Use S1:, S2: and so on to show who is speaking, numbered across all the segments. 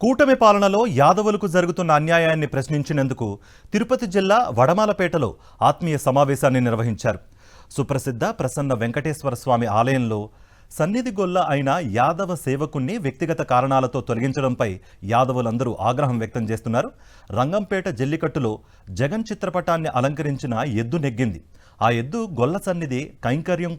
S1: కూటమి పాలనలో యాదవులకు జరుగుతున్న అన్యాయాన్ని ప్రశ్నించినందుకు తిరుపతి జిల్లా వడమాలపేటలో ఆత్మీయ సమావేశాన్ని నిర్వహించారు. సుప్రసిద్ధ ప్రసన్న వెంకటేశ్వర స్వామి ఆలయంలో సన్నిధి గొల్ల అయిన యాదవ సేవకుణ్ణి వ్యక్తిగత కారణాలతో తొలగించడంపై యాదవులందరూ ఆగ్రహం వ్యక్తం చేస్తున్నారు. రంగంపేట జల్లికట్టులో జగన్ చిత్రపటాన్ని అలంకరించిన ఎద్దు నెగ్గింది. ఆ ఎద్దు గొల్ల సన్నిధి కైంకర్యం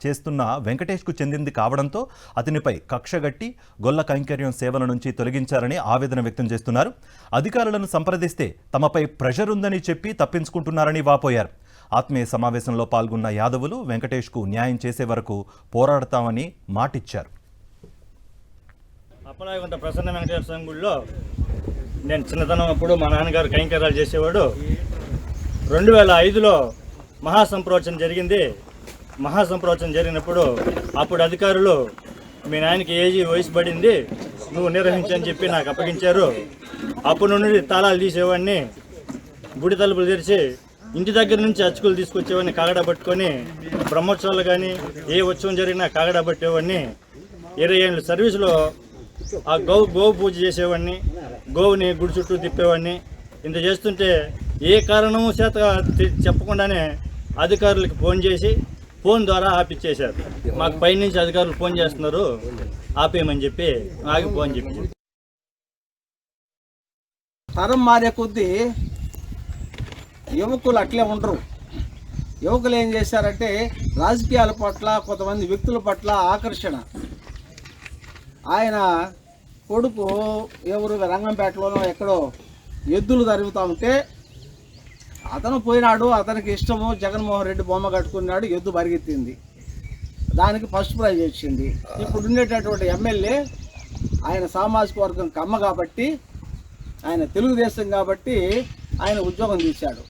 S1: చేస్తున్న వెంకటేష్కు చెందింది కావడంతో అతనిపై కక్షగట్టి గొల్ల కైంకర్యం సేవల నుంచి తొలగించారని ఆవేదన వ్యక్తం చేస్తున్నారు. అధికారులను సంప్రదిస్తే తమపై ప్రెషర్ ఉందని చెప్పి తప్పించుకుంటున్నారని వాపోయారు. ఆత్మీయ సమావేశంలో పాల్గొన్న యాదవులు వెంకటేష్కు న్యాయం చేసే వరకు పోరాడతామని మాటిచ్చారు.
S2: అప్పలాగుంట ప్రసన్న వెంకటేశ్వర స్వామి గుడిలో నేను చిన్నతనం అప్పుడు మా నాన్నగారు కైంకర్యాలు చేసేవాడు. 2005లో మహాసంప్రోచన జరిగింది. మహాసంప్రోచన జరిగినప్పుడు అప్పుడు అధికారులు మీ నాయనకి వయసు పడింది, నువ్వు నిర్వహించని చెప్పి నాకు అప్పగించారు. అప్పటి నుండి తాళాలు తీసేవాడిని, గుడి తలుపులు తెరిచి ఇంటి దగ్గర నుంచి అచ్చుకులు తీసుకొచ్చేవాడిని, కాగడ పట్టుకొని బ్రహ్మోత్సవాలు కానీ ఏ ఉత్సవం జరిగినా కాగడ పట్టేవాడిని. 20 ఏళ్ళ సర్వీసులో ఆ గోవు పూజ చేసేవాడిని, గోవుని గుడి చుట్టూ తిప్పేవాడిని. ఇంత చేస్తుంటే ఏ కారణము చేత చెప్పకుండానే అధికారులకు ఫోన్ చేసి ఫోన్ ద్వారా ఆపిచ్చేశారు. మాకు పైనుంచి అధికారులు ఫోన్ చేస్తున్నారు ఆపేయమని చెప్పి ఆగి ఫోన్ చెప్పి.
S3: తరం మారే కొద్దీ యువకులు అట్లే ఉండరు. యువకులు ఏం చేశారంటే రాజకీయాల పట్ల కొంతమంది వ్యక్తుల పట్ల ఆకర్షణ. ఆయన కొడుకు ఎవరు రంగంపేటలోనో ఎక్కడో ఎద్దులు జరుగుతూ ఉంటే అతను పోయినాడు, అతనికి ఇష్టము, జగన్మోహన్ రెడ్డి బొమ్మ కట్టుకున్నాడు, ఎద్దు పరిగెత్తింది, దానికి ఫస్ట్ ప్రైజ్ వచ్చింది. ఇప్పుడు ఉండేటటువంటి ఎమ్మెల్యే ఆయన సామాజిక వర్గం కమ్మ కాబట్టి, ఆయన తెలుగుదేశం కాబట్టి ఆయన ఉద్యోగం తీశాడు.